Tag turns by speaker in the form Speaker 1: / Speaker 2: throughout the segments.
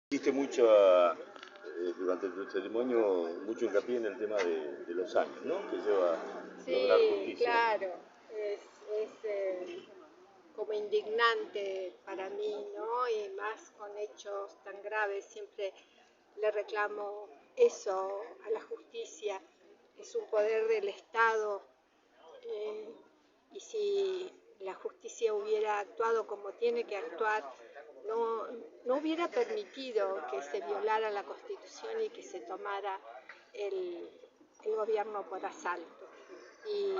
Speaker 1: Hiciste mucho, durante tu testimonio, mucho hincapié en el tema de los años, ¿no? Que lleva a lograr
Speaker 2: Sí,
Speaker 1: justicia.
Speaker 2: claro, es como indignante para mí, ¿no? Y más con hechos tan graves, siempre le reclamo eso a la justicia, es un poder del Estado, eh, y si la justicia hubiera actuado como tiene que actuar, no, no hubiera permitido que se violara la Constitución y que se tomara el, el gobierno por asalto. Y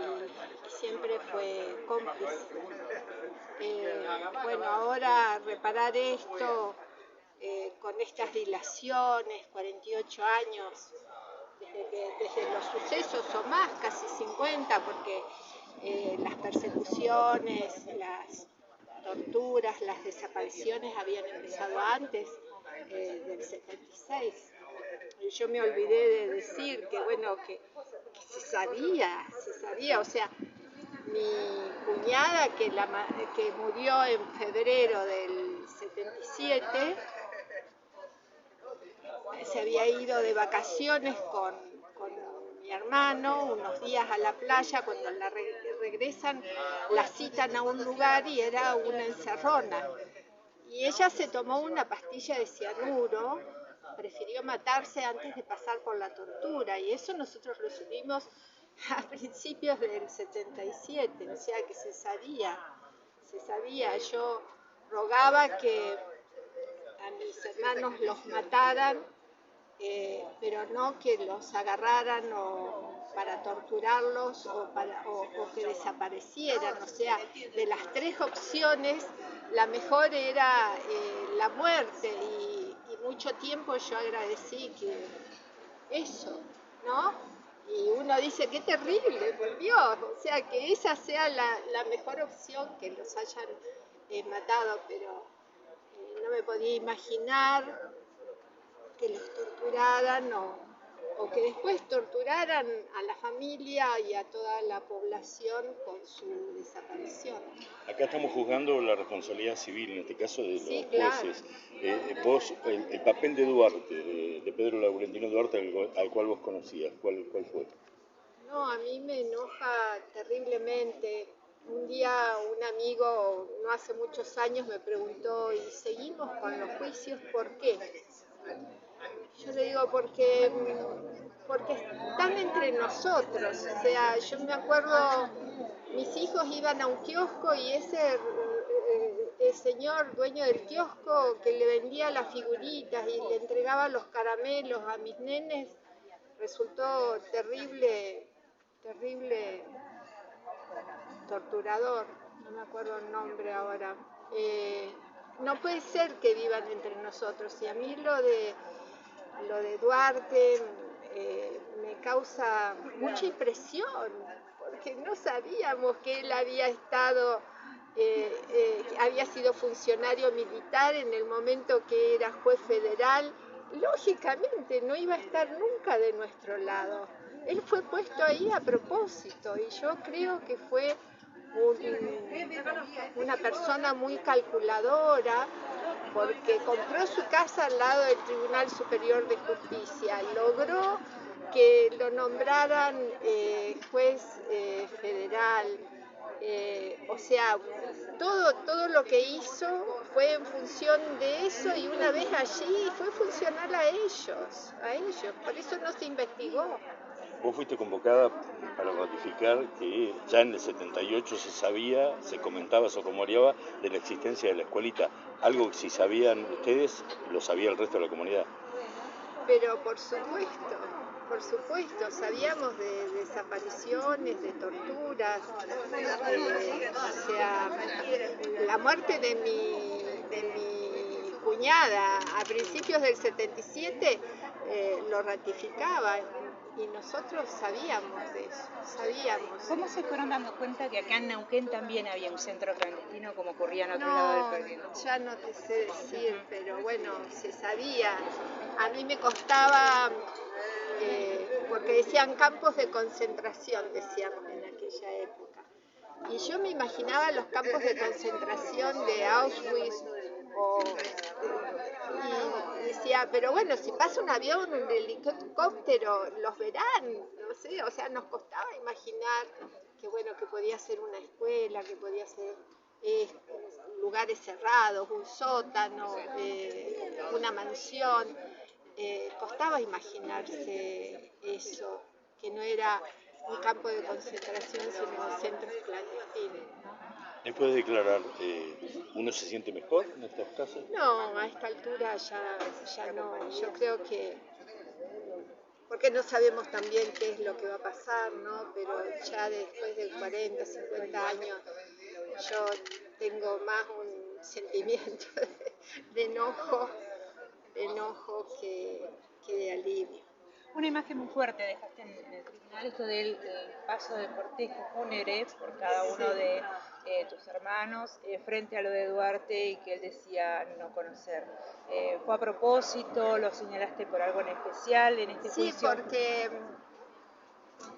Speaker 2: siempre fue cómplice. Bueno, ahora reparar esto con estas dilaciones, 48 años, desde los sucesos o más, casi 50, porque las persecuciones, las torturas, las desapariciones habían empezado antes del 76. Yo me olvidé de decir que, bueno, que se sabía, o sea, mi cuñada que murió en febrero del 77, se había ido de vacaciones con mi hermano unos días a la playa. Cuando regresan la citan a un lugar y era una encerrona. Y ella se tomó una pastilla de cianuro, prefirió matarse antes de pasar por la tortura, y eso nosotros lo supimos a principios del 77, o sea que se sabía. Yo rogaba que a mis hermanos los mataran, pero no que los agarraran para torturarlos o que desaparecieran. O sea, de las tres opciones, la mejor era la muerte, y mucho tiempo yo agradecí que eso, ¿no? Y uno dice, qué terrible, por Dios, o sea, que esa sea la mejor opción, que los hayan matado, pero no me podía imaginar que los torturaran o que después torturaran a la familia y a toda la población con su desaparición.
Speaker 1: Acá estamos juzgando la responsabilidad civil, en este caso de los
Speaker 2: Sí,
Speaker 1: jueces.
Speaker 2: claro.
Speaker 1: Vos, el papel de Duarte, de Pedro Laurentino Duarte, al cual vos conocías, ¿cuál fue?
Speaker 2: No, a mí me enoja terriblemente. Un día un amigo, no hace muchos años, me preguntó, ¿y seguimos con los juicios? ¿Por qué? Yo le digo, porque están entre nosotros. O sea, yo me acuerdo, mis hijos iban a un kiosco y el señor dueño del kiosco que le vendía las figuritas y le entregaba los caramelos a mis nenes, resultó terrible, terrible torturador. No me acuerdo el nombre ahora. No puede ser que vivan entre nosotros. Y a mí lo de Duarte me causa mucha impresión, porque no sabíamos que él había sido funcionario militar en el momento que era juez federal. Lógicamente no iba a estar nunca de nuestro lado. Él fue puesto ahí a propósito, y yo creo que fue una persona muy calculadora, porque compró su casa al lado del Tribunal Superior de Justicia, logró que lo nombraran juez federal, o sea, todo lo que hizo fue en función de eso, y una vez allí fue funcional a ellos, por eso no se investigó.
Speaker 1: Vos fuiste convocada para ratificar que ya en el 78 se comentaba, se rumoreaba de la existencia de la escuelita. Algo que si sabían ustedes, lo sabía el resto de la comunidad.
Speaker 2: Pero por supuesto, sabíamos de desapariciones, de torturas, o sea, la muerte de mi cuñada a principios del 77 lo ratificaba, y nosotros sabíamos de eso, sabíamos.
Speaker 3: ¿Cómo se fueron dando cuenta que acá en Neuquén también había un centro clandestino como ocurría en otro lado del país?
Speaker 2: Ya no te sé decir, pero bueno, se sabía. A mí me costaba, porque decían campos de concentración, decían en aquella época. Y yo me imaginaba los campos de concentración de Auschwitz, y decía, pero bueno, si pasa un avión, un helicóptero, los verán, no sé, o sea, nos costaba imaginar que bueno, que podía ser una escuela, que podía ser lugares cerrados, un sótano, una mansión. Costaba imaginarse eso, que no era un campo de concentración, sino centros clandestinos.
Speaker 1: Después de declarar, ¿uno se siente mejor en estos casos?
Speaker 2: No, a esta altura ya no. Yo creo que, porque no sabemos también qué es lo que va a pasar, ¿no? Pero ya después de 40, 50 años, yo tengo más un sentimiento de enojo que de alivio.
Speaker 3: Una imagen muy fuerte dejaste en el tribunal, esto del paso de cortejo fúnebre por cada uno de tus hermanos frente a lo de Duarte y que él decía no conocer. ¿Fue a propósito? ¿Lo señalaste por algo en especial en este juicio?
Speaker 2: Sí, porque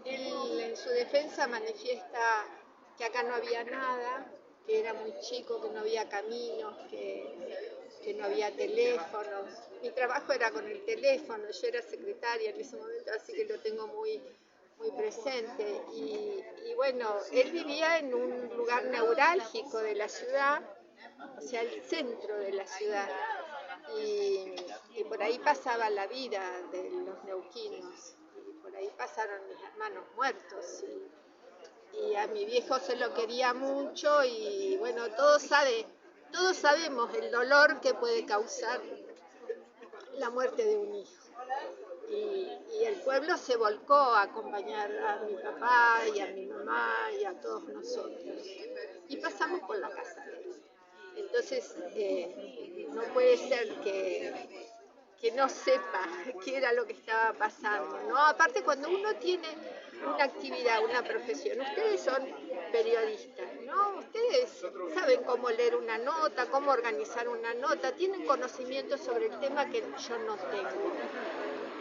Speaker 2: él en su defensa manifiesta que acá no había nada, que era muy chico, que no había caminos, que no había teléfonos. Mi trabajo era con el teléfono, yo era secretaria en ese momento, así que lo tengo muy presente. Y bueno, él vivía en un lugar neurálgico de la ciudad, o sea, el centro de la ciudad. Y por ahí pasaba la vida de los neuquinos, y por ahí pasaron mis hermanos muertos. Y a mi viejo se lo quería mucho y bueno, todos sabemos el dolor que puede causar la muerte de un hijo. Y el pueblo se volcó a acompañar a mi papá y a mi mamá y a todos nosotros. Y pasamos por la casa de él. Entonces, no puede ser que no sepa qué era lo que estaba pasando, ¿no? Aparte, cuando uno tiene una actividad, una profesión, ustedes son periodistas, ¿no? Ustedes saben cómo leer una nota, cómo organizar una nota, tienen conocimiento sobre el tema que yo no tengo.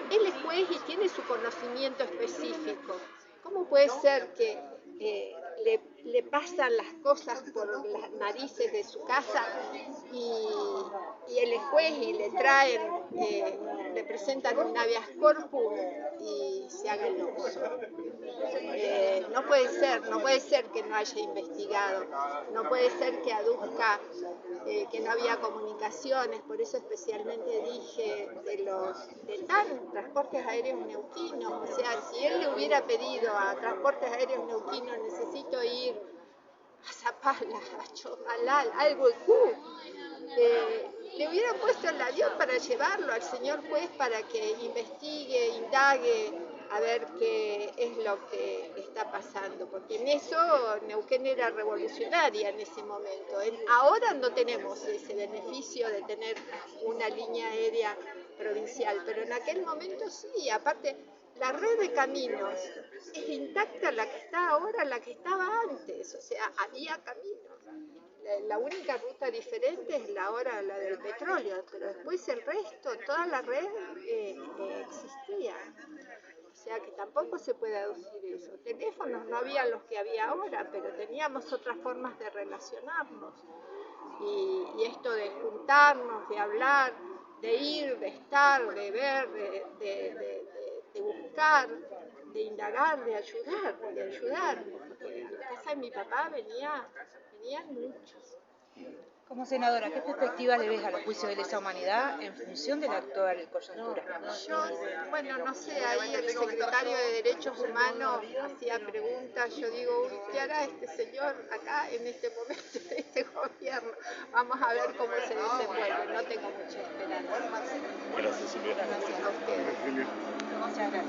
Speaker 2: Él es juez y tiene su conocimiento específico. ¿Cómo puede ser que le pasan las cosas por las narices de su casa y él es juez y le traen, le presentan un habeas corpus y se haga el oso? No puede ser que no haya investigado, no puede ser que aduzca que no había comunicaciones, por eso especialmente dije de Transportes Aéreos Neuquinos, o sea, si él le hubiera pedido a Transportes Aéreos Neuquinos, necesito ir a Zapala, a Chomalal, algo le hubieran puesto el avión para llevarlo al señor juez para que investigue, indague, a ver qué es lo que está pasando, porque en eso Neuquén era revolucionaria en ese momento. Ahora no tenemos ese beneficio de tener una línea aérea provincial, pero en aquel momento sí. Aparte, la red de caminos es intacta, la que está ahora, la que estaba antes, o sea, había caminos. La única ruta diferente es la del petróleo, pero después el resto, toda la red existía. O sea que tampoco se puede aducir eso. Teléfonos no había los que había ahora, pero teníamos otras formas de relacionarnos. Y esto de juntarnos, de hablar, de ir, de estar, de ver, de buscar, de indagar, de ayudar. Porque a la casa de mi papá venían muchos.
Speaker 3: Como senadora, ¿qué perspectiva le ves a los juicios de lesa humanidad en función de la actual coyuntura?
Speaker 2: Yo, no sé, ahí el secretario de Derechos Humanos hacía preguntas, yo digo, ¿qué hará este señor acá en este momento, en este gobierno? Vamos a ver cómo se desenvuelve, no tengo mucha esperanza.
Speaker 1: Gracias, Silvia.
Speaker 2: Gracias a ustedes.
Speaker 3: Muchas gracias.